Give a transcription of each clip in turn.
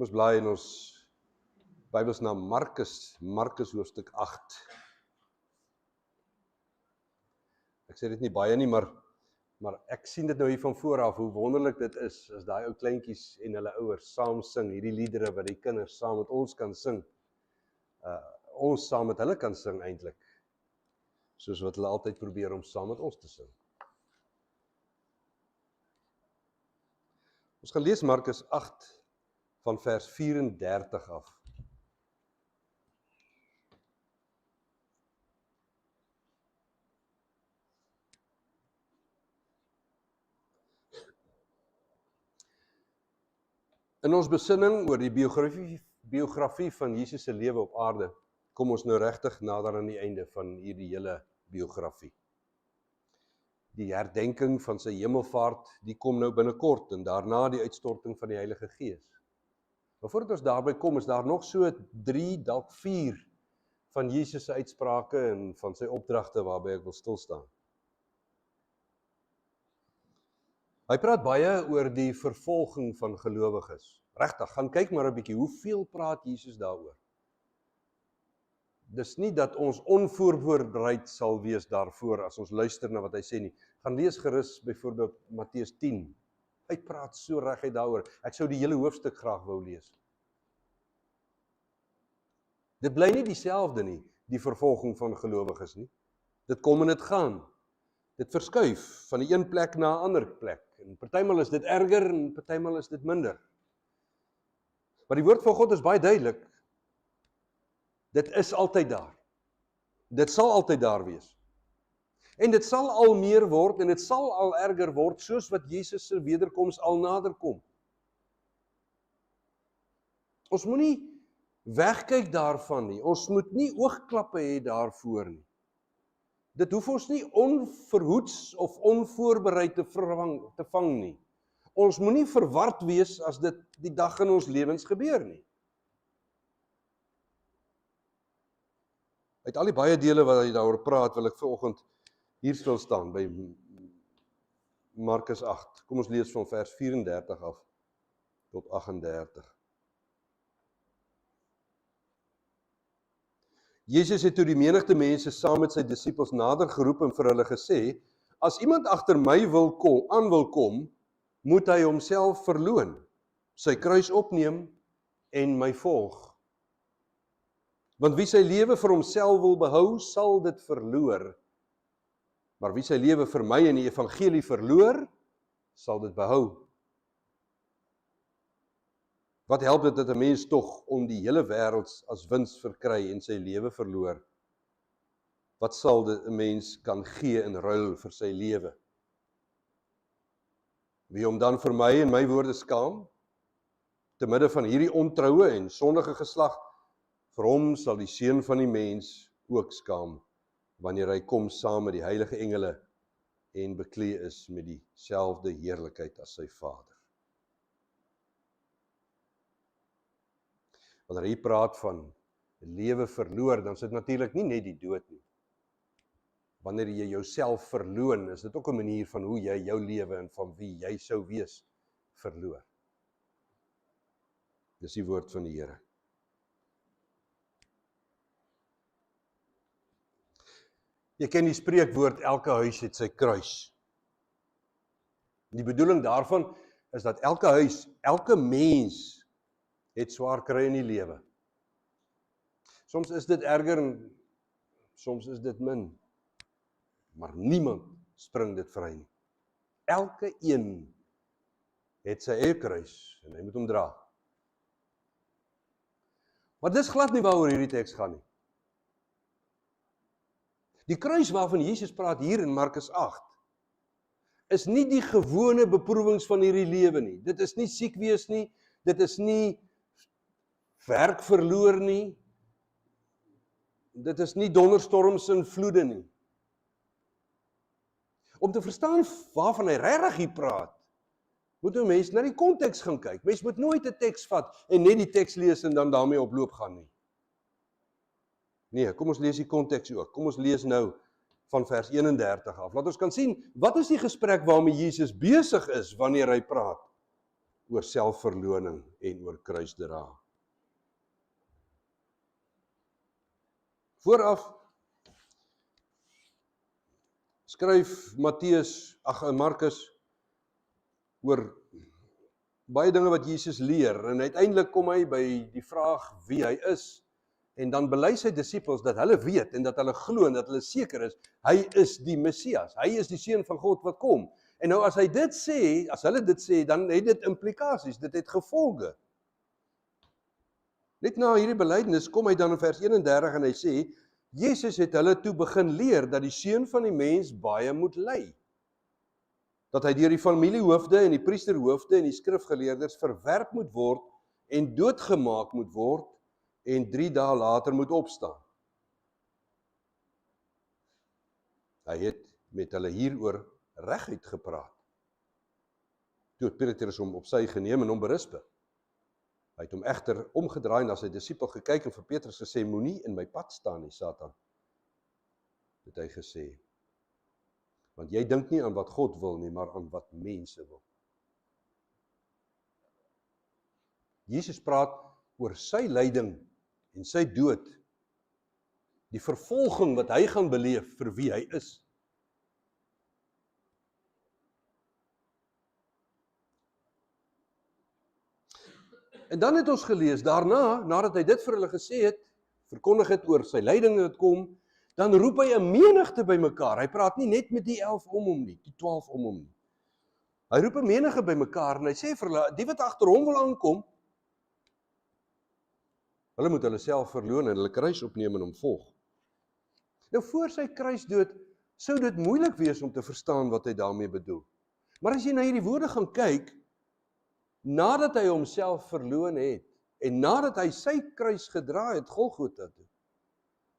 Kom ons blaai in ons Bybels na Markus hoofstuk 8. Ek sê dit nie baie nie, maar ek sien dit nou hier van voor af, hoe wonderlik dit is, as daai ou kleintjies en hulle ouers saam sing, hierdie liedere wat die kinders saam met ons kan sing. Ons saam met hulle kan sing eintlik, soos wat hulle altyd probeer om saam met ons te sing. Ons gaan lees Markus 8 van vers 34 af. In ons besinning oor die biografie van Jesus se lewe op aarde, kom ons nou regtig nader aan die einde van hierdie hele biografie. Die herdenking van sy hemelvaart, die kom nou binnekort, en daarna die uitstorting van die Heilige Gees. Maar voordat ons daarby kom, is daar nog so 3, dalk 4 van Jesus se uitsprake en van sy opdragte waarby ek wil stilstaan. Hy praat baie oor die vervolging van gelowiges. Regtig, gaan kyk maar 'n bietjie, hoeveel praat Jesus daaroor? Dis nie dat ons onvoorbereid sal wees daarvoor as ons luister na wat hy sê nie. Gaan lees gerus byvoorbeeld Matteus 10. Hy praat so reguit daaroor. Ek sou die hele hoofstuk graag wou lees. Dit bly nie dieselfde nie, die vervolging van gelowiges nie. Dit kom en dit gaan. Dit verskuif van die een plek na 'n ander plek. En partymal is dit erger en partymal is dit minder. Maar die woord van God is baie duidelik. Dit is altyd daar. Dit sal altyd daar wees. En dit sal al meer word en dit sal al erger word soos wat Jesus se wederkoms al nader kom. Ons moenie wegkyk daarvan nie. Ons moet nie oogklappe hê daarvoor nie. Dit hoef ons nie onverhoeds of onvoorbereid te vang nie. Ons moenie verward wees as dit die dag in ons lewens gebeur nie. Uit al die baie dele wat hy daaroor praat, wil ek vanoggend hier stil staan by Markus 8. Kom ons lees van vers 34 af tot 38. Jesus het toe die menigte mense saam met sy disippels nader geroep en vir hulle gesê, as iemand agter my wil kom, moet hy homself verloon, sy kruis opneem en my volg. Want wie sy lewe vir homself wil behou, sal dit verloor. Maar wie sy lewe vir my en die evangelie verloor, sal dit behou. Wat help dit dat 'n mens tog om die hele wêreld as wins verkry en sy lewe verloor? Wat sal dit 'n mens kan gee in ruil vir sy lewe? Wie hom dan vir my en my woorde skaam, te midde van hierdie ontroue en sondige geslag, vir hom sal die Seun van die mens ook skaam, wanneer hy kom saam met die heilige engele en beklee is met dieselfde heerlikheid as sy Vader. Wanneer hy praat van lewe verloor, dan is dit natuurlik nie net die dood nie. Wanneer jy jouself verloon, is dit ook 'n manier van hoe jy jou lewe en van wie jy sou wees verloor. Dis die woord van die Here. Jy ken die spreekwoord, elke huis het sy kruis. Die bedoeling daarvan is dat elke huis, elke mens het swaar kry in die lewe. Soms is dit erger en soms is dit min. Maar niemand spring dit vry nie. Elke een het sy eie kruis en hy moet hom dra. Maar dis glad nie waaroor hierdie teks gaan nie. Die kruis waarvan Jesus praat hier in Markus 8 is nie die gewone beproewings van hierdie lewe nie. Dit is nie siek wees nie, dit is nie werk verloor nie, dit is nie donderstorms en vloede nie. Om te verstaan waarvan hy regtig hier praat, moet 'n mens na die konteks gaan kyk. Mens moet nooit 'n teks vat en net die teks lees en dan daarmee op loop gaan nie. Nee, kom ons lees die konteks ook. Kom ons lees nou van vers 31 af. Laat ons kan sien, wat is die gesprek waarmee Jesus besig is wanneer hy praat oor selfverloning en oor kruisdra. Vooraf skryf Markus oor baie dinge wat Jesus leer, en uiteindelik kom hy by die vraag wie hy is, en dan bely sy disippels dat hulle weet en dat hulle glo en dat hulle seker is, hy is die Messias, hy is die seun van God wat kom. En nou as hy dit sê, as hulle dit sê, dan het dit implikasies, dit het gevolge. Net na hierdie belydenis kom hy dan in vers 31 en hy sê, Jesus het hulle toe begin leer dat die seun van die mens baie moet ly. Dat hy deur die familiehoofde en die priesterhoofde en die skrifgeleerdes verwerp moet word en doodgemaak moet word en 3 dae later moet opstaan. Hy het met hulle hieroor reguit gepraat. Toe het Petrus hom op sy geneem en hom berisp. Hy het hom egter omgedraai na sy disipel gekyk en vir Petrus gesê, moenie in my pad staan nie, Satan. Het hy gesê, want jy dink nie aan wat God wil nie, maar aan wat mense wil. Jesus praat oor sy lyding en sy dood, die vervolging wat hy gaan beleef vir wie hy is. En dan het ons gelees, daarna, nadat hy dit vir hulle gesê het, verkondig het oor sy lyding wat kom, dan roep hy 'n menigte bymekaar. Hy praat nie net met die 11 om hom nie, die 12 om hom nie. Hy roep 'n menigte bymekaar en hy sê vir hulle, die wat agter hom wil aankom, hulle moet hulle self verloon en hulle kruis opneem en hom volg. Nou voor sy kruisdood sou dit moeilik wees om te verstaan wat hy daarmee bedoel. Maar as jy na hierdie woorde gaan kyk, nadat hy homself verloon het, en nadat hy sy kruis gedra het, Golgotha toe,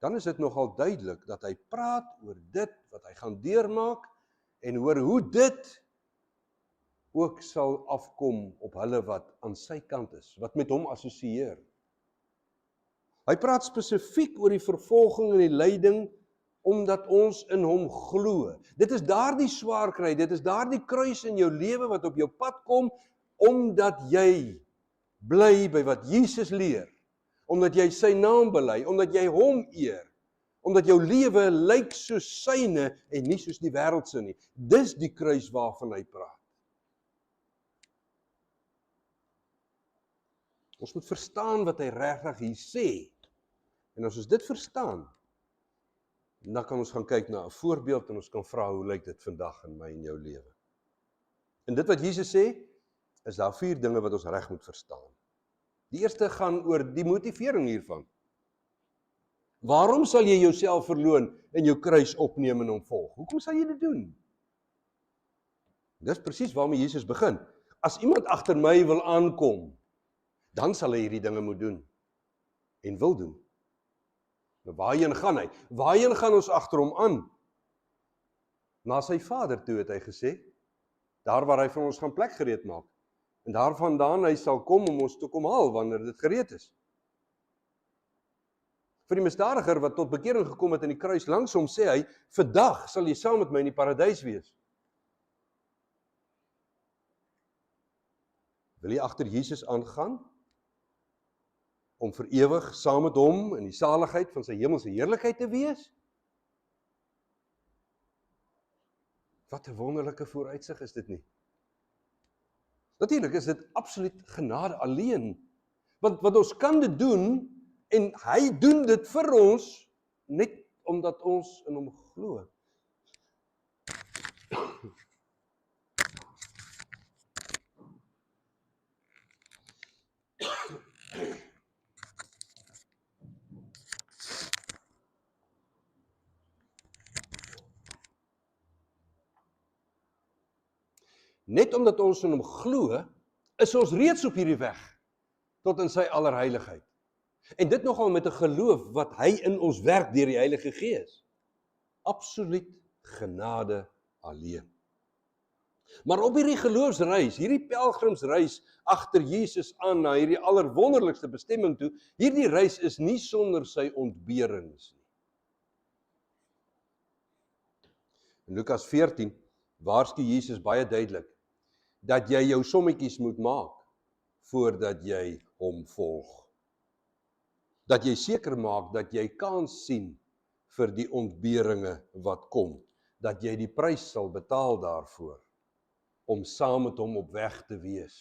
dan is dit nogal duidelik dat hy praat oor dit wat hy gaan deurmaak, en oor hoe dit ook sal afkom op hulle wat aan sy kant is, wat met hom assosieer. Hy praat spesifiek oor die vervolging en die lyding, omdat ons in hom glo. Dit is daardie swaar kry, dit is daardie kruis in jou lewe wat op jou pad kom, omdat jy bly by wat Jesus leer, omdat jy sy naam bely, omdat jy hom eer, omdat jou lewe lyk soos syne en nie soos die wêreldse nie. Dis die kruis waarvan hy praat. Ons moet verstaan wat hy regtig hier sê. En as ons dit verstaan, dan kan ons gaan kyk na 'n voorbeeld en ons kan vra, hoe lyk dit vandag in my en jou lewe? En dit wat Jesus sê, is daar 4 dinge wat ons reg moet verstaan. Die eerste gaan oor die motivering hiervan. Waarom sal jy jouself verloon en jou kruis opneem en hom volg? Hoekom sal jy dit doen? Dis presies waarmee Jesus begin. As iemand agter my wil aankom, dan sal hy hierdie dinge moet doen en wil doen. Nou waarheen gaan hy? Waarheen gaan ons agter hom aan? Na sy Vader toe het hy gesê, daar waar hy vir ons gaan plek gereed maak. En daarvandaan hy sal kom om ons te kom haal wanneer dit gereed is. Vir die misdadiger wat tot bekering gekom het in die kruis langs hom, sê hy, vandag sal jy saam met my in die paradys wees. Wil jy agter Jesus aangaan? Om vir ewig saam met hom in die saligheid van sy hemelse heerlikheid te wees? Wat 'n wonderlike vooruitsig is dit nie? Natuurlik is dit absoluut genade alleen, want ons kan dit doen, en hy doen dit vir ons, net omdat ons in hom glo. Net omdat ons in hom glo, is ons reeds op hierdie weg, tot in sy allerheiligheid. En dit nogal met 'n geloof wat hy in ons werk deur die Heilige Gees. Absoluut genade alleen. Maar op hierdie geloofsreis, hierdie pelgrimsreis agter Jesus aan na hierdie allerwonderlikste bestemming toe, hierdie reis is nie sonder sy ontberings nie. In Lukas 14 waarsku Jesus baie duidelik dat jy jou sommetjies moet maak voordat jy hom volg. Dat jy seker maak dat jy kans sien vir die ontberinge wat kom, dat jy die prys sal betaal daarvoor, om saam met hom op weg te wees.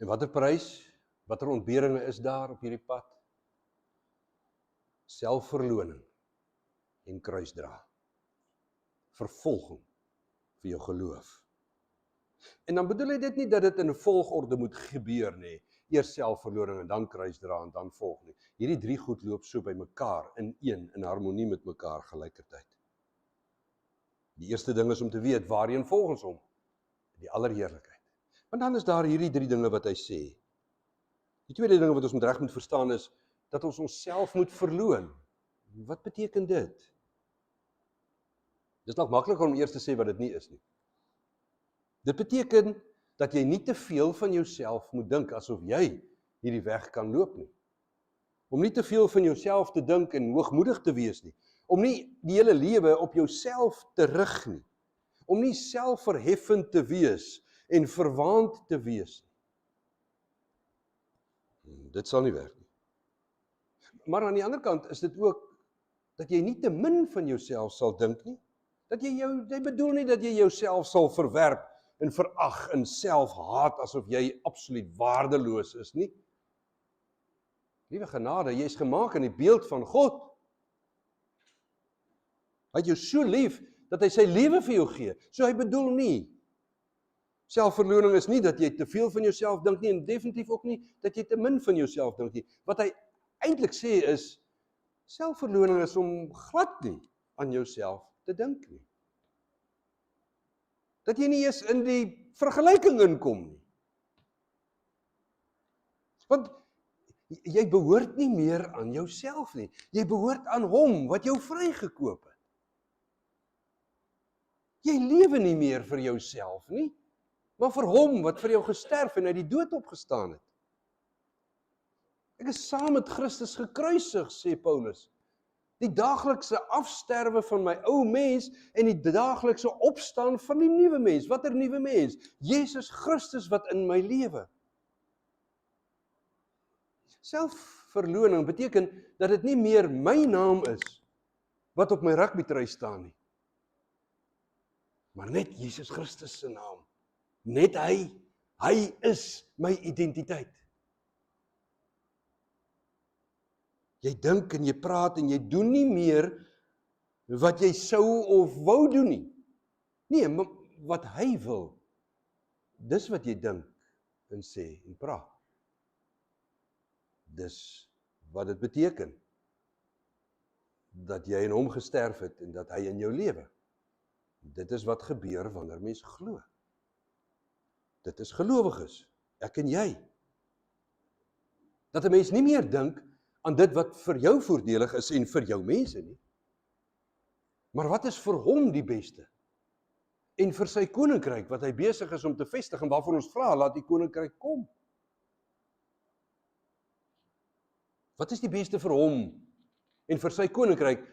En watter prys, watter ontberinge is daar op hierdie pad? Selfverloning en kruisdra. Vervolging vir jou geloof. En dan bedoel hy dit nie dat dit in 'n volgorde moet gebeur nie. Eers selfverloning en dan kruisdra en dan volg nie. Hierdie drie goed loop so by mekaar in harmonie met mekaar gelykertyd. Die eerste ding is om te weet waarheen volg ons hom? Die allerheerlikheid. Want dan is daar hierdie drie dinge wat hy sê. Die tweede dinge wat ons reg moet verstaan is dat ons onsself moet verloon. Wat beteken dit? Dis nog makliker om eers te sê wat dit nie is nie. Dit beteken dat jy nie te veel van jouself moet dink asof jy hierdie weg kan loop nie. Om nie te veel van jouself te dink en hoogmoedig te wees nie. Om nie die hele lewe op jouself te rig nie. Om nie selfverheffend te wees en verwaand te wees nie. Dit sal nie werk nie. Maar aan die ander kant is dit ook dat jy nie te min van jouself sal dink nie. Dat jy bedoel nie dat jy jouself sal verwerp en verag en selfhaat asof jy absoluut waardeloos is nie. Liewe genade, jy is gemaak in die beeld van God. Hy het jou so lief dat hy sy lewe vir jou gee. So hy bedoel nie. Selfverloning is nie dat jy te veel van jouself dink nie en definitief ook nie dat jy te min van jouself dink nie. Wat hy eintlik sê is selfverloning is om glad nie aan jouself te dink nie. Dat jy nie eens in die vergelyking inkom nie. Want jy behoort nie meer aan jouself nie. Jy behoort aan hom wat jou vrygekoop het. Jy lewe nie meer vir jouself nie, maar vir hom wat vir jou gesterf en uit die dood opgestaan het. Ek is saam met Christus gekruisig, sê Paulus. Die daaglikse afsterwe van my ou mens en die daaglikse opstaan van die nuwe mens. Watter nuwe mens? Jesus Christus wat in my lewe. Selfverloning beteken dat dit nie meer my naam is wat op my rugbytrui staan nie. Maar net Jesus Christus se naam. Net hy is my identiteit. Jy dink en jy praat en jy doen nie meer wat jy sou of wou doen nie. Nee, maar wat hy wil. Dis wat jy dink en sê en praat. Dis wat dit beteken. Dat jy in hom gesterf het en dat hy in jou lewe. Dit is wat gebeur wanneer mens glo. Dit is gelowiges, ek en jy. Dat 'n mens nie meer dink aan dit wat vir jou voordelig is en vir jou mense nie. Maar wat is vir hom die beste? En vir sy koninkryk wat hy besig is om te vestig en waarvoor ons vra, laat die koninkryk kom. Wat is die beste vir hom en vir sy koninkryk?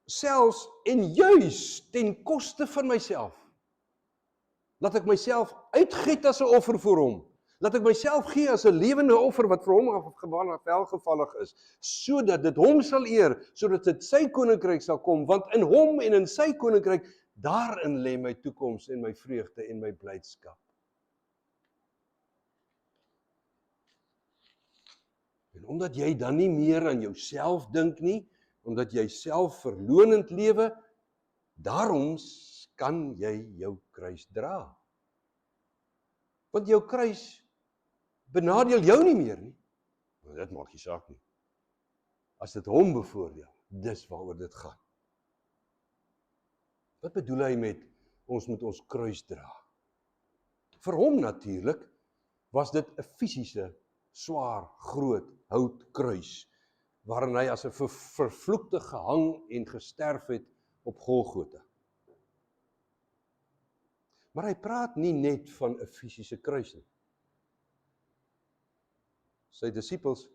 Selfs en juis ten koste van myself. Laat ek myself uitgiet as 'n offer vir hom. Laat ek myself gee as 'n lewende offer wat vir hom welgevallig is, sodat dit hom sal eer, sodat dit sy koninkryk sal kom, want in hom en in sy koninkryk, daarin lê my toekoms en my vreugde en my blydskap. En omdat jy dan nie meer aan jouself dink nie, omdat jy selfverlonend lewe, daarom kan jy jou kruis dra. Want jou kruis benadeel jou nie meer nie. Maar dit maak nie saak nie. As dit hom bevoordeel, dis waaroor dit gaan. Wat bedoel hy met ons moet ons kruis dra? Vir hom natuurlik was dit 'n fisiese, swaar, groot houtkruis, waarin hy as 'n vervloekte gehang en gesterf het op Golgotha. Maar hy praat nie net van 'n fisiese kruis nie. Sy disippels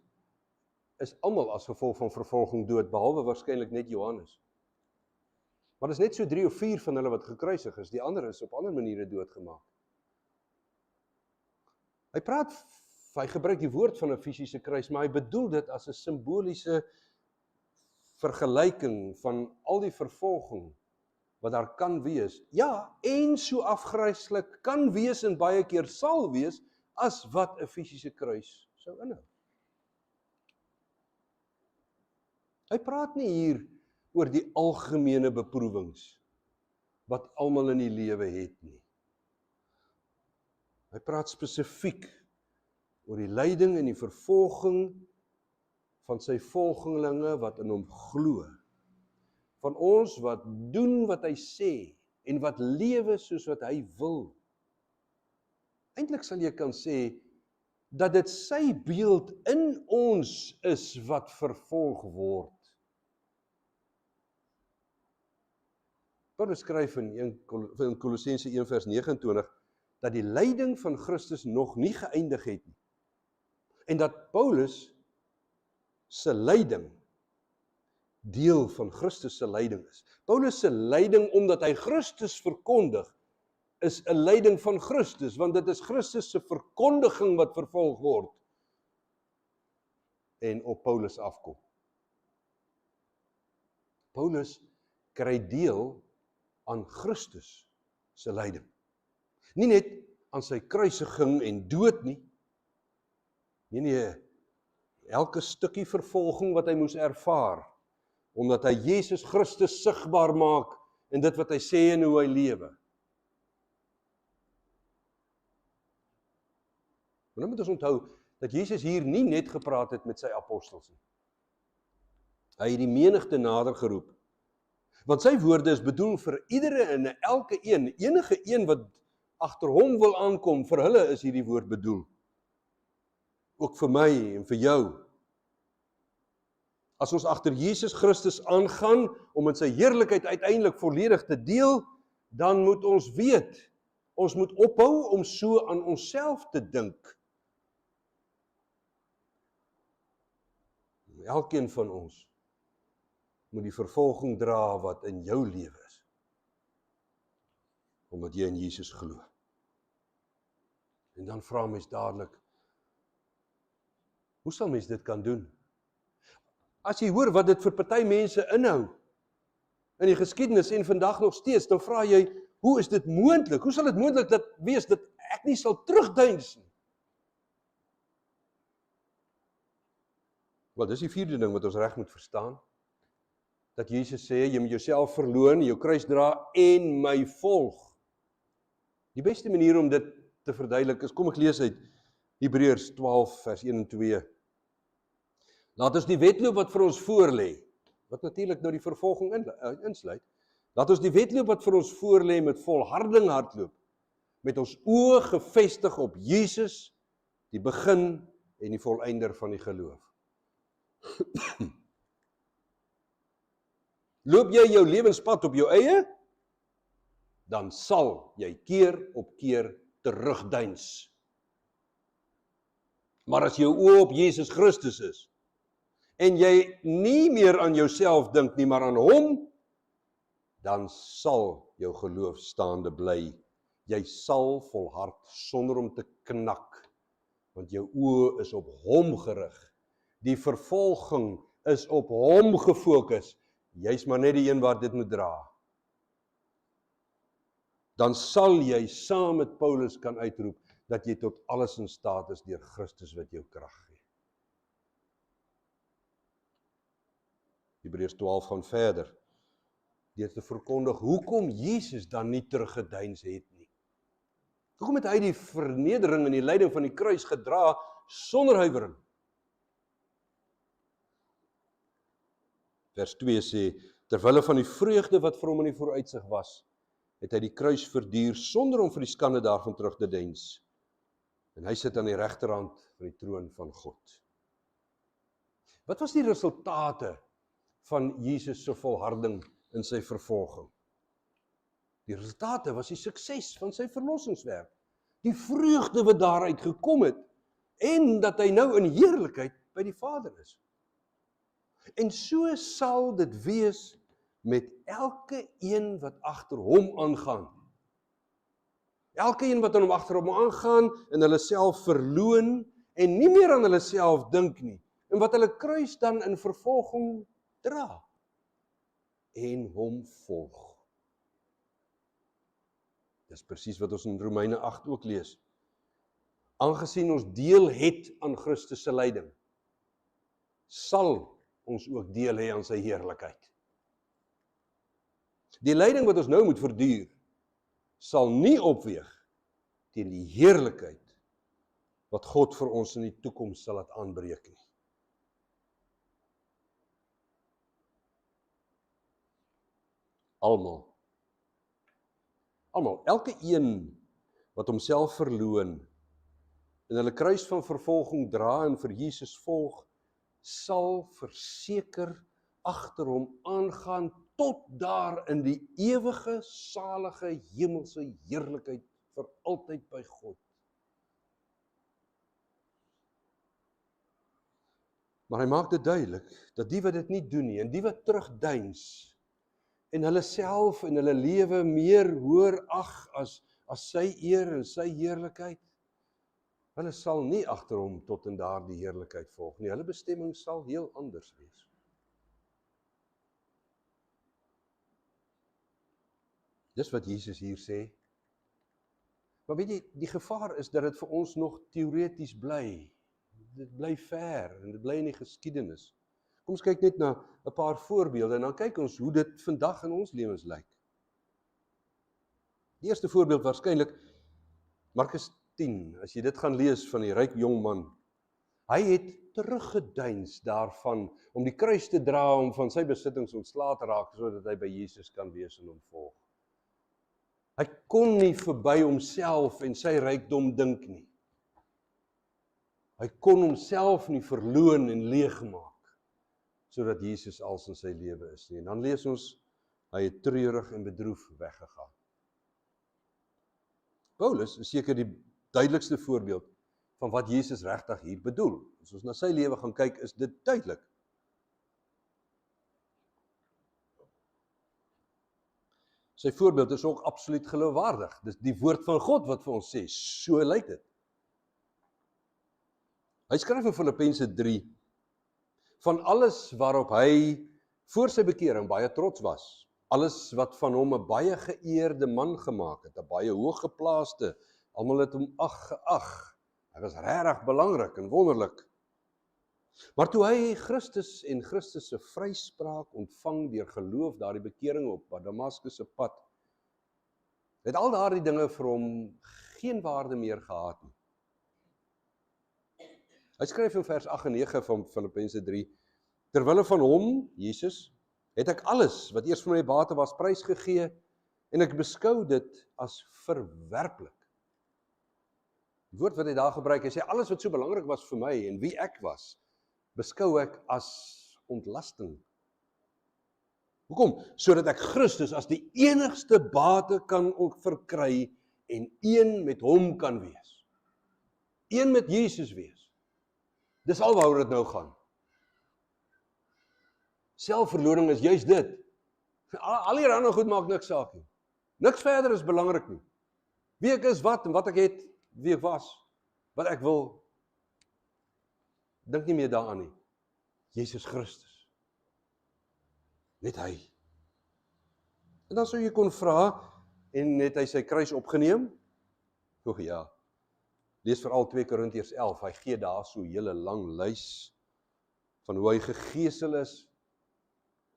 is almal as gevolg van vervolging dood, behalwe waarskynlik net Johannes. Maar dis net so 3 of 4 van hulle wat gekruisig is, die ander is op ander maniere doodgemaak. Hy gebruik die woord van 'n fisiese kruis, maar hy bedoel dit as 'n simboliese vergelyking van al die vervolging wat daar kan wees. Ja, en so afgryslik kan wees en baie keer sal wees as wat 'n fisiese kruis sou inhou. Hy praat nie hier oor die algemene beproewings wat almal in die lewe het nie. Hy praat spesifiek oor die lyding en die vervolging van sy volgelinge wat in hom glo. Van ons wat doen wat hy sê en wat lewe soos wat hy wil. Eintlik sal jy kan sê dat dit sy beeld in ons is wat vervolg word. Paulus skryf in Kolossense 1 vers 29 dat die lyding van Christus nog nie geëindig het nie. En dat Paulus se lyding deel van Christus se lyding is. Paulus se lyding omdat hy Christus verkondig is 'n lyding van Christus, want dit is Christus se verkondiging wat vervolg word en op Paulus afkom. Paulus kry deel aan Christus se lyding. Nie net aan sy kruisiging en dood nie. Nee, elke stukkie vervolging wat hy moes ervaar, omdat hy Jesus Christus sigbaar maak in dit wat hy sê en hoe hy lewe. Maar nou moet ons onthou dat Jesus hier nie net gepraat het met sy apostels nie. Hy het die menigte nader geroep. Want sy woorde is bedoel vir iedere en elke een, enige een wat agter hom wil aankom, vir hulle is hierdie woord bedoel. Ook vir my en vir jou. As ons agter Jesus Christus aangaan, om in sy heerlikheid uiteindelik volledig te deel, dan moet ons weet, ons moet ophou om so aan onsself te dink. Elkeen van ons moet die vervolging dra wat in jou lewe is, omdat jy in Jesus glo. En dan vra mens dadelik, hoe sal mens dit kan doen? As jy hoor wat dit vir party mense inhou, in die geskiedenis en vandag nog steeds, dan vra jy, hoe is dit moontlik? Hoe sal dit moontlik wees dat ek nie sal terugdeins nie? Wel, dis die vierde ding wat ons reg moet verstaan. Dat Jesus sê, jy moet jouself verloon, jou kruis dra en my volg. Die beste manier om dit te verduidelik is, kom ek lees uit Hebreërs 12 vers 1 en 2. Laat ons die wedloop wat vir ons voorlê, wat natuurlik nou die vervolging insluit, laat ons die wedloop wat vir ons voorlê met volharding hardloop, met ons oë gefestig op Jesus, die begin en die volëinder van die geloof. Loop jy jou lewenspad op jou eie, dan sal jy keer op keer terugdeins. Maar as jou oë op Jesus Christus is, en jy nie meer aan jouself dink nie, maar aan hom, dan sal jou geloof staande bly. Jy sal volhard sonder om te knak, want jou oë is op hom gerig. Die vervolging is op hom gefokus. Jy's maar net die een wat dit moet dra. Dan sal jy saam met Paulus kan uitroep, dat jy tot alles in staat is deur Christus wat jou krag gee. Hebreërs 12 gaan verder, deur te verkondig, hoekom Jesus dan nie teruggedeins het nie. Hoekom het hy die vernedering en die lyding van die kruis gedra, sonder huiwering? Vers 2 sê, terwille van die vreugde wat vir hom in die vooruitsig was, het hy die kruis verduur, sonder om vir die skande daarvan terug te deins. En hy sit aan die regterhand van die troon van God. Wat was die resultate van Jesus se volharding in sy vervolging? Die resultate was die sukses van sy verlossingswerk. Die vreugde wat daaruit gekom het, en dat hy nou in heerlikheid by die Vader is. En so sal dit wees met elke een wat agter hom aangaan. Elke een wat aan hom agter hom aangaan en hulle self verloon en nie meer aan hulle self dink nie. En wat hulle kruis dan in vervolging dra en hom volg. Dis presies wat ons in Romeine 8 ook lees. Aangesien ons deel het aan Christus se lyding, sal ons ook deel hê aan sy heerlikheid. Die lyding wat ons nou moet verduur, sal nie opweeg teen die heerlikheid wat God vir ons in die toekoms sal laat aanbreek nie. Almal, elke een wat homself verloon en hulle kruis van vervolging dra en vir Jesus volg, sal verseker agter hom aangaan tot daar in die ewige, salige, hemelse heerlikheid vir altyd by God. Maar hy maak dit duidelik, dat die wat dit nie doen nie, en die wat terugdeins, en hulle self en hulle lewe meer hoër ag as sy eer en sy heerlikheid, hulle sal nie agter hom tot in daardie heerlikheid volg nie. Hulle bestemming sal heel anders wees. Dis wat Jesus hier sê. Maar weet jy, die gevaar is dat dit vir ons nog teoreties bly. Dit bly ver en dit bly in die geskiedenis. Kom ons kyk net na 'n paar voorbeelde en dan kyk ons hoe dit vandag in ons lewens lyk. Die eerste voorbeeld waarskynlik Markus 10, as jy dit gaan lees van die ryk jong man. Hy het teruggedeins daarvan om die kruis te dra, om van sy besittings ontslae te raak, sodat hy by Jesus kan wees en hom volg. Hy kon nie verby homself en sy rykdom dink nie. Hy kon homself nie verloon en leegmaak, sodat Jesus als in sy lewe is nie. En dan lees ons, hy het treurig en bedroef weggegaan. Paulus is seker die duidelikste voorbeeld van wat Jesus regtig hier bedoel. As ons na sy lewe gaan kyk, is dit duidelik. Sy voorbeeld is ook absoluut geloofwaardig. Dis die woord van God wat vir ons sê, so lyk dit. Hy skryf in Filippense 3, van alles waarop hy voor sy bekering baie trots was, alles wat van hom 'n baie geëerde man gemaak het, 'n baie hooggeplaaste, almal het hom geag. Hy was regtig belangrik en wonderlik. Maar toe hy Christus en Christus se vryspraak ontvang deur geloof, daardie bekering op Damaskus se pad, het al daardie dinge vir hom geen waarde meer gehad nie. Hy skryf in vers 8 en 9 van Filippense 3, terwille van hom, Jesus, het ek alles wat eers vir my bate was prysgegee en ek beskou dit as verwerplik. Die woord wat hy daar gebruik, hy sê alles wat so belangrik was vir my en wie ek was, beskou ek as ontlasting. Hoekom? Sodat ek Christus as die enigste bate kan ook verkry en een met hom kan wees. Een met Jesus wees. Dis al waaroor dit nou gaan. Selfverloning is juist dit. Al die ander goed maak niks saak nie. Niks verder is belangrik nie. Wie ek is, wat en wat ek het, wie ek was, wat ek wil, dink nie meer daaraan nie. Jesus Christus. Net hy. En dan sou jy kon vra, en het hy sy kruis opgeneem? O ja. Lees veral 2 Korintiërs 11, hy gee daar so 'n hele lang lys van hoe hy gegeesel is,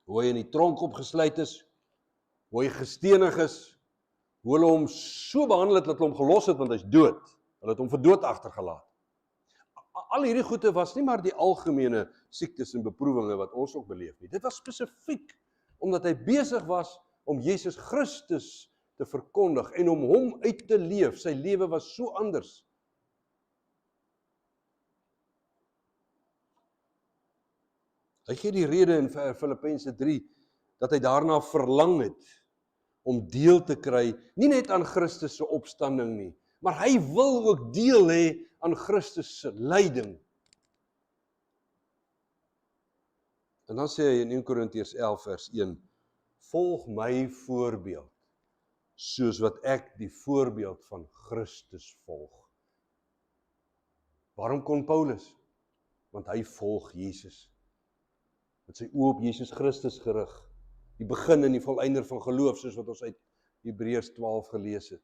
hoe hy in die tronk opgesluit is, hoe hy gestenig is, hoe hulle hom so behandel het dat hulle hom gelos het want hy's dood. Hulle het hom vir dood agtergelaat. Al hierdie goede was nie maar die algemene siektes en beproewinge wat ons ook beleef nie. Dit was spesifiek omdat hy besig was om Jesus Christus te verkondig en om hom uit te leef. Sy lewe was so anders. Hy gee die rede in Filippense 3 dat hy daarna verlang het om deel te kry, nie net aan Christus se opstanding nie, maar hy wil ook deel hê aan Christus se lyding. En dan sê hy in 1 Korintiërs 11 vers 1, volg my voorbeeld, soos wat ek die voorbeeld van Christus volg. Waarom kon Paulus? Want hy volg Jesus. Met sy oë op Jesus Christus gerig. Die begin en die volëinder van geloof, soos wat ons uit Hebreërs 12 gelees het.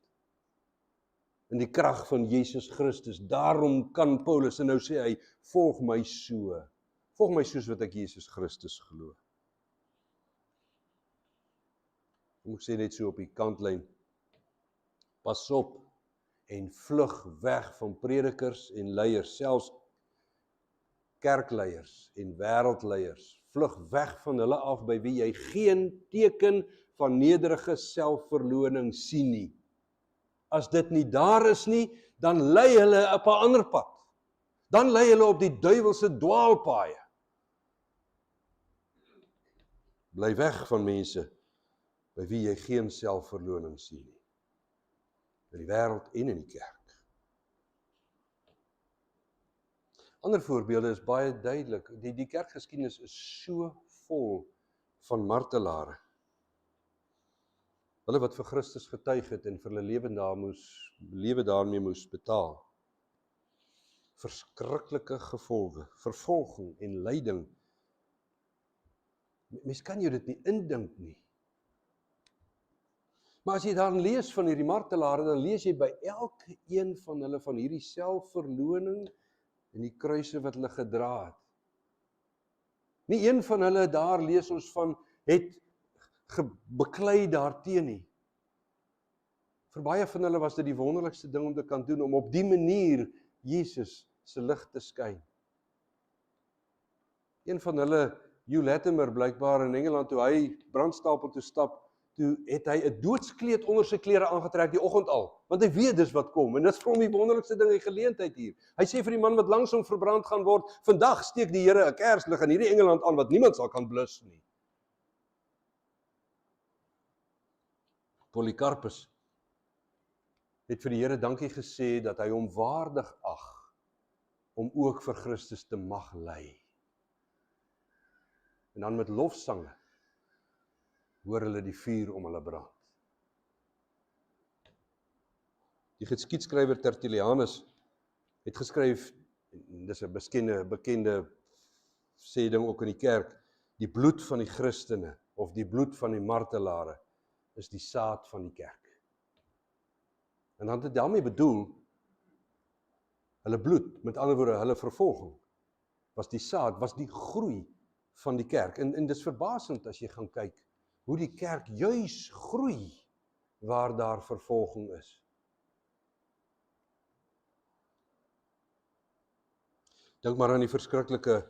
In die krag van Jesus Christus. Daarom kan Paulus, en nou sê hy, volg my so. Volg my soos wat ek Jesus Christus glo. Ek moet sê net so op die kantlyn. Pas op en vlug weg van predikers en leiers, selfs kerkleiers en wêreldleiers. Vlug weg van hulle af by wie jy geen teken van nederige selfverloning sien nie. As dit nie daar is nie, dan lei hulle op 'n ander pad. Dan lei hulle op die duiwelse dwaalpaaie. Bly weg van mense by wie jy geen selfverloning sien nie. In die wêreld en in die kerk. Ander voorbeelde is baie duidelik. Die kerkgeskiedenis is so vol van martelare. Hulle wat vir Christus getuig het en vir hulle lewe daarmee moes betaal. Verskriklike gevolge, vervolging en lyding. Mens kan jou dit nie indink nie. Maar as jy dan lees van hierdie martelare, dan lees jy by elke een van hulle van hierdie selfverloning en die kruise wat hulle gedra het. Nie een van hulle daar lees ons van het beklei daarteen nie. Vir baie van hulle was dit die wonderlikste ding om te kan doen, om op die manier Jesus se lig te skyn. Een van hulle, Hugh Latimer, blykbaar in Engeland, toe hy brandstapel toe stap, toe het hy 'n doodskleed onder sy klere aangetrek die oggend al, want hy weet dis wat kom, en dit is vir hom die wonderlikste ding, die geleentheid hier. Hy sê vir die man wat langs hom verbrand gaan word, vandag steek die Here 'n kerslig in hierdie Engeland aan, wat niemand sal kan blus nie. Polycarpus het vir die Here dankie gesê dat hy hom waardig ag om ook vir Christus te mag ly. En dan met lofsange hoor hulle die vuur om hulle brand. Die geskiedskrywer Tertullianus het geskryf, en dis 'n bekende sêding ook in die kerk, die bloed van die Christene, of die bloed van die martelare, is die saad van die kerk. En dan het dit daarmee bedoel, hulle bloed, met ander woorde, hulle vervolging, was die saad, was die groei van die kerk. En dis verbasend as jy gaan kyk, hoe die kerk juis groei, waar daar vervolging is. Dink maar aan die verskriklike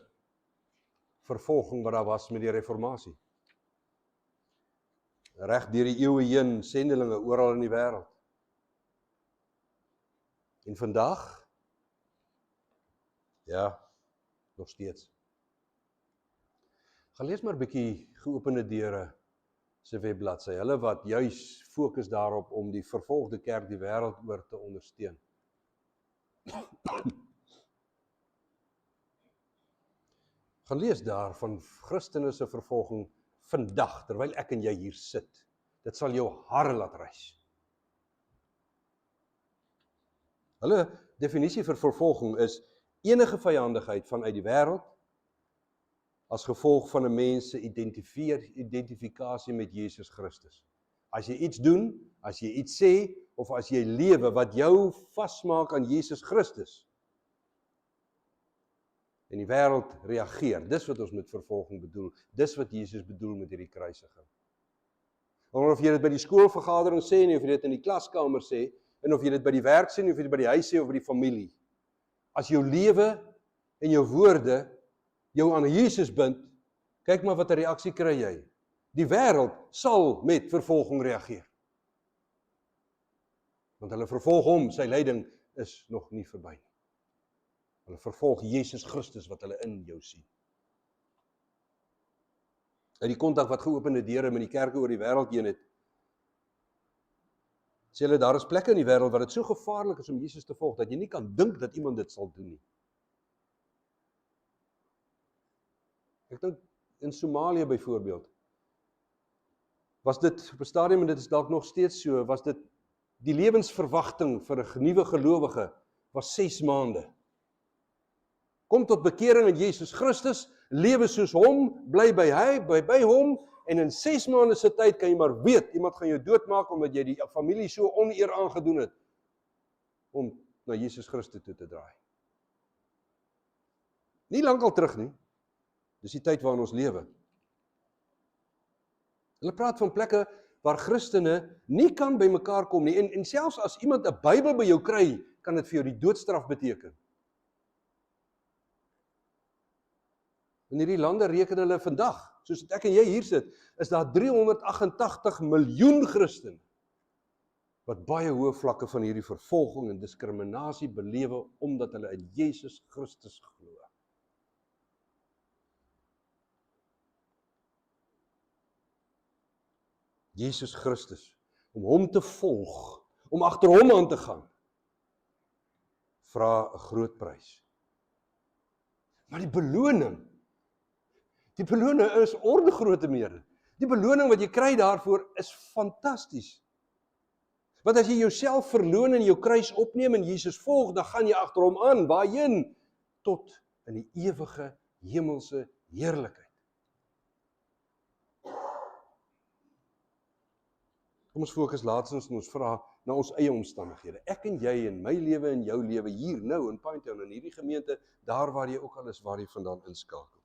vervolging wat daar was met die reformatie. Reg deur die eeue heen, sendelinge oral in die wêreld. En vandag, ja, nog steeds. Gaan lees maar 'n bietjie Geopende Deure se webbladsy. Hulle wat juis fokus daarop om die vervolgde kerk die wêreld oor te ondersteun. Gaan lees daar van Christene se vervolging vandag, terwyl ek en jy hier sit. Dit sal jou hare laat rys. Hulle definisie vir vervolging is enige vyandigheid vanuit die wêreld as gevolg van 'n mens se identifikasie met Jesus Christus. As jy iets doen, as jy iets sê, of as jy lewe wat jou vasmaak aan Jesus Christus, en die wêreld reageer, dis wat ons met vervolging bedoel, dis wat Jesus bedoel met hierdie kruisiging. Of jy dit by die skoolvergadering sê, en of jy dit in die klaskamer sê, en of jy dit by die werk sê, of jy dit by die huis sê, of by die familie. As jou lewe en jou woorde jou aan Jesus bind, kyk maar wat 'n reaksie kry jy. Die wêreld sal met vervolging reageer. Want hulle vervolg hom, sy lyding is nog nie verby nie. Hulle vervolg Jesus Christus wat hulle in jou sien. Uit die kontak wat Geopende Deure met die kerke oor die wêreld heen het, sê hulle, daar is plekke in die wêreld waar dit so gevaarlik is om Jesus te volg, dat jy nie kan dink dat iemand dit sal doen nie. Ek dink in Somalië byvoorbeeld, was dit op 'n stadium, en dit is dalk nog steeds so, was dit die lewensverwagting vir 'n nuwe gelowige was 6 maande. Kom tot bekering in Jesus Christus, lewe soos hom, bly by hom, en in 6 maande se tyd kan jy maar weet, iemand gaan jou doodmaak omdat jy die familie so oneer aangedoen het, om na Jesus Christus toe te draai. Nie lankal terug nie, dis die tyd waarin ons lewe. Hulle praat van plekke waar Christene nie kan by mekaar kom nie, en selfs as iemand 'n Bybel by jou kry, kan dit vir jou die doodstraf beteken. In hierdie lande reken hulle vandag, soos ek en jy hier sit, is daar 388 miljoen Christene wat baie hoë vlakke van hierdie vervolging en diskriminasie belewe omdat hulle in Jesus Christus glo. Jesus Christus, om hom te volg, om agter hom aan te gaan, vra 'n groot prys. Maar die beloning is ordegrootte meer. Die beloning wat jy kry daarvoor is fantasties. Want as jy jouself verloon en jou kruis opneem en Jesus volg, dan gaan jy agter hom aan, waarheen? Tot in die ewige hemelse heerlikheid. Kom ons fokus laatstens en ons vra na ons eie omstandighede. Ek en jy in my lewe en jou lewe hier nou in Pinetown, in hierdie gemeente, daar waar jy ook al is, waar jy vandaan inskakel.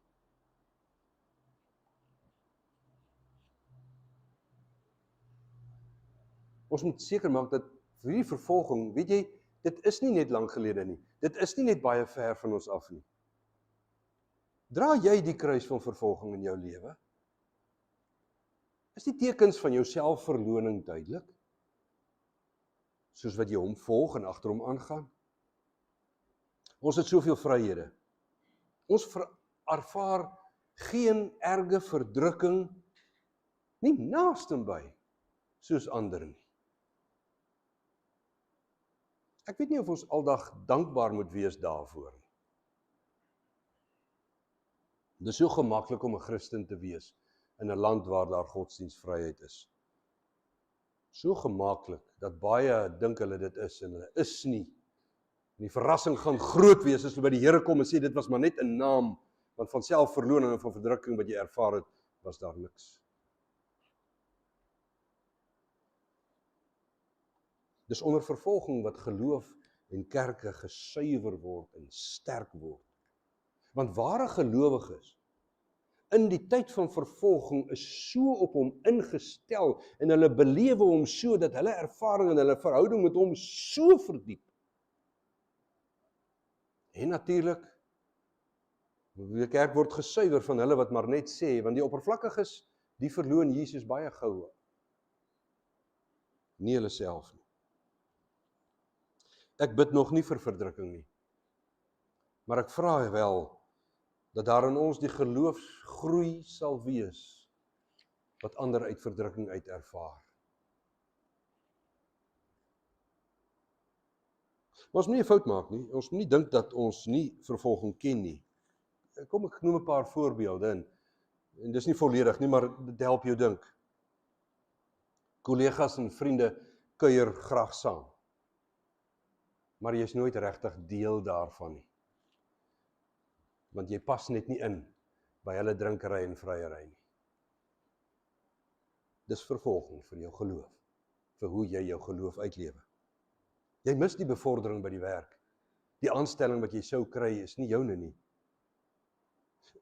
Ons moet seker maak dat vir die vervolging, weet jy, dit is nie net lank gelede nie. Dit is nie net baie ver van ons af nie. Dra jy die kruis van vervolging in jou lewe? Is die tekens van jou selfverloning duidelik? Soos wat jy hom volg en agter hom aangaan? Ons het soveel vryhede. Ons ervaar geen erge verdrukking, nie naastenby, soos ander nie. Ek weet nie of ons aldag dankbaar moet wees daarvoor nie. Dit is so gemaklik om 'n Christen te wees in 'n land waar daar godsdienstvryheid is. So gemaklik, dat baie dink hulle dit is, en hulle is nie. En die verrassing gaan groot wees, as hulle by die Here kom en sê, dit was maar net 'n naam, want van selfverloning en van verdrukking wat jy ervaar het, was daar niks. Dis onder vervolging wat geloof en kerke gesuiwer word en sterk word. Want ware gelowiges in die tyd van vervolging is so op hom ingestel en hulle belewe hom so dat hulle ervaring en hulle verhouding met hom so verdiep. En natuurlik, die kerk word gesuiwer van hulle wat maar net sê, want die oppervlakkiges, die verloon Jesus baie gou. Nie hulle self nie. Ek bid nog nie vir verdrukking nie, maar ek vra wel dat daar in ons die geloofsgroei sal wees wat ander uit verdrukking uit ervaar. Maar ons moet nie 'n fout maak nie, ons moet nie dink dat ons nie vervolging ken nie. Kom ek noem 'n paar voorbeelde en dis nie volledig nie, maar dit help jou dink. Kollegas en vriende kuier graag saam, maar jy is nooit regtig deel daarvan nie. Want jy pas net nie in by hulle drinkery en vryery nie. Dis vervolging vir jou geloof, vir hoe jy jou geloof uitlewe. Jy mis die bevordering by die werk. Die aanstelling wat jy sou kry is nie joune nie.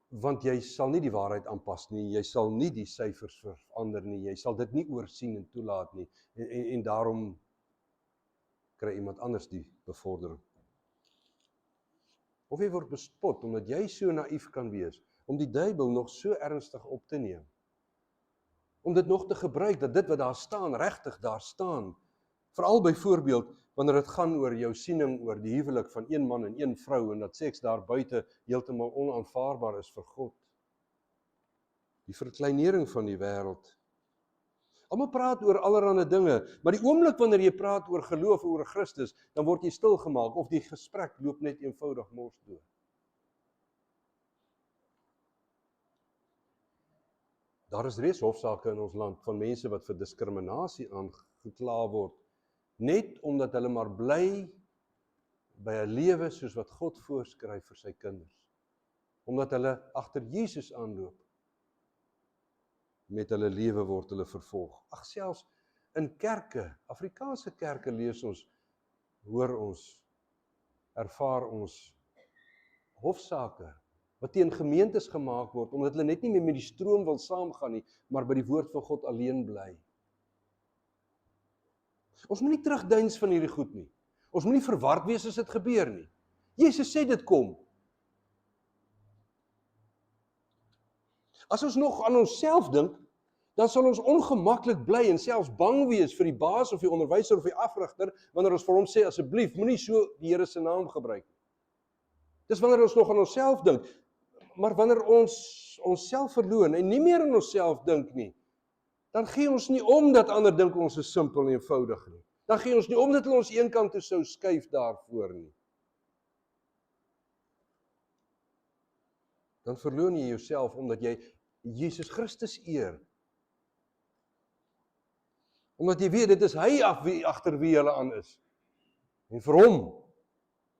Want jy sal nie die waarheid aanpas nie, jy sal nie die syfers verander nie, jy sal dit nie oorsien en toelaat nie, en daarom kry iemand anders die bevordering. Of jy word bespot, omdat jy so naïef kan wees, om die duiwel nog so ernstig op te neem. Om dit nog te gebruik, dat dit wat daar staan, regtig daar staan. Veral byvoorbeeld, wanneer dit gaan oor jou siening oor die huwelik van een man en een vrou, en dat seks daar buite heeltemal onaanvaarbaar is vir God. Die verkleinering van die wêreld. Almal praat oor allerlei dinge, maar die oomblik wanneer jy praat oor geloof oor Christus, dan word jy stilgemaak, of die gesprek loop net eenvoudig mors dood. Daar is reeds hofsaake in ons land van mense wat vir diskriminasie aangekla word, net omdat hulle maar bly by 'n lewe soos wat God voorskryf vir sy kinders. Omdat hulle agter Jesus aanloop. Met hulle lewe word hulle vervolg. Ag, selfs in kerke, Afrikaanse kerke lees ons, hoor ons, ervaar ons hofsaake wat teen gemeentes gemaak word, omdat hulle net nie meer met die stroom wil saamgaan nie, maar by die woord van God alleen bly. Ons moet nie terugdeins van hierdie goed nie. Ons moet nie verward wees as dit gebeur nie. Jesus sê dit kom. As ons nog aan onsself dink, dan sal ons ongemaklik bly en selfs bang wees vir die baas of die onderwyser of die afrigter, wanneer ons vir hom sê, asseblief, moenie so die Here se naam gebruik. Dis wanneer ons nog aan onsself dink, maar wanneer ons onsself verloon en nie meer aan onsself dink nie, dan gee ons nie om dat ander dink ons is simpel en eenvoudig nie. Dan gee ons nie om dat hulle ons een kant toe sou skuif daarvoor nie. Dan verloon jy jouself omdat jy Jesus Christus eer. Omdat jy weet, dit is hy agter wie hulle aan is. En vir hom,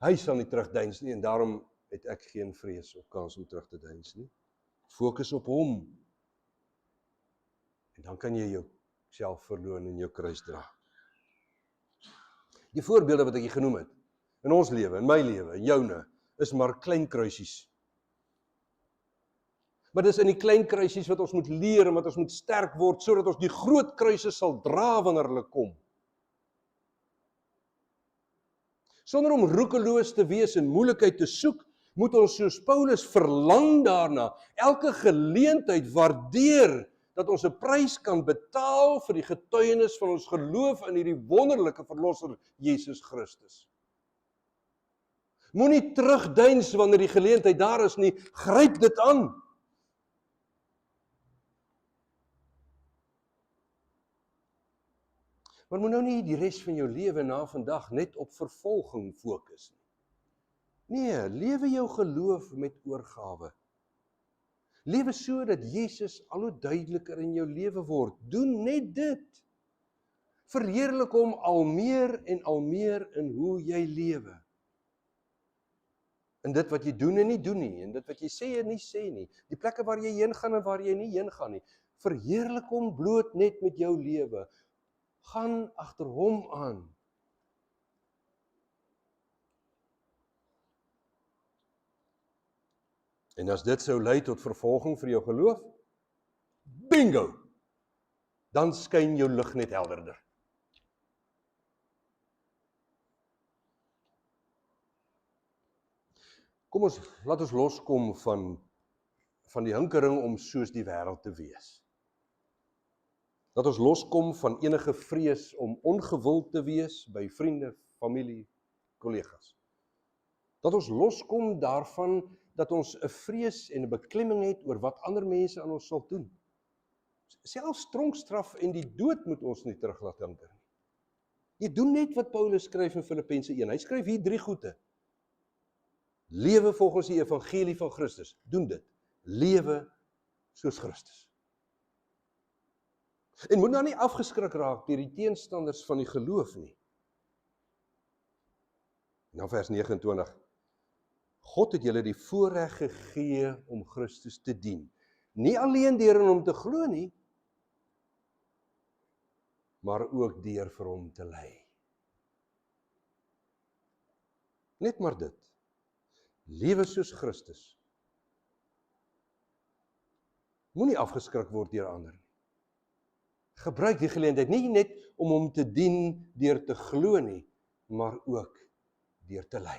hy sal nie terugdeins nie, en daarom het ek geen vrees of kans om terug te deins nie. Fokus op hom. En dan kan jy jouself verloon en jou kruis dra. Die voorbeelde wat ek genoem het, in ons lewe, in my lewe, in joune, is maar klein kruisies. Maar dis in die klein kruisies wat ons moet leer en wat ons moet sterk word, sodat ons die groot kruise sal dra wanneer hulle kom. Sonder om roekeloos te wees en moeilikheid te soek, moet ons soos Paulus verlang daarna, elke geleentheid waardeer, dat ons 'n prys kan betaal vir die getuienis van ons geloof in hierdie wonderlike verlosser Jesus Christus. Moenie terugdeins wanneer die geleentheid daar is nie, gryp dit aan. Maar moet nou nie die res van jou lewe na vandag net op vervolging fokus nie. Nee, lewe jou geloof met oorgawe. Lewe so dat Jesus al hoe duideliker in jou lewe word. Doen net dit. Verheerlik hom al meer en al meer in hoe jy lewe. In dit wat jy doen en nie doen nie, en dit wat jy sê en nie sê nie, die plekke waar jy heen gaan en waar jy nie heen gaan nie. Verheerlik hom bloot net met jou lewe. Gaan agter hom aan. En as dit sou lei tot vervolging vir jou geloof, bingo! Dan skyn jou lig net helderder. Laat ons loskom van die hinkering om soos die wêreld te wees. Laat ons loskom van enige vrees om ongewild te wees by vriende, familie, kollegas. Dat ons loskom daarvan dat ons 'n vrees en 'n beklemming het oor wat ander mense aan ons sal doen. Selfs tronkstraf en die dood moet ons nie terug laat hinker nie. Jy doen net wat Paulus skryf in Filippense 1. Hy skryf hier 3 goede. Lewe volgens die evangelie van Christus. Doen dit. Lewe soos Christus. En moet nou nie afgeskrik raak deur die teenstanders van die geloof nie. Nou vers 29. God het julle die voorreg gegee om Christus te dien. Nie alleen deur in hom te glo nie, maar ook deur vir hom te ly. Net maar dit. Lewe soos Christus. Moenie afgeskrik word deur ander. Gebruik die geleentheid nie net om hom te dien deur te glo nie, maar ook deur te ly.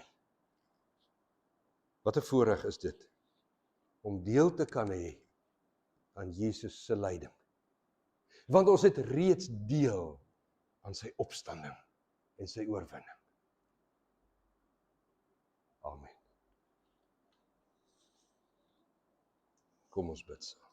Wat 'n voorreg is dit om deel te kan hê aan Jesus se lyding. Want ons het reeds deel aan sy opstanding en sy oorwinning. Amen. Kom ons bid saam.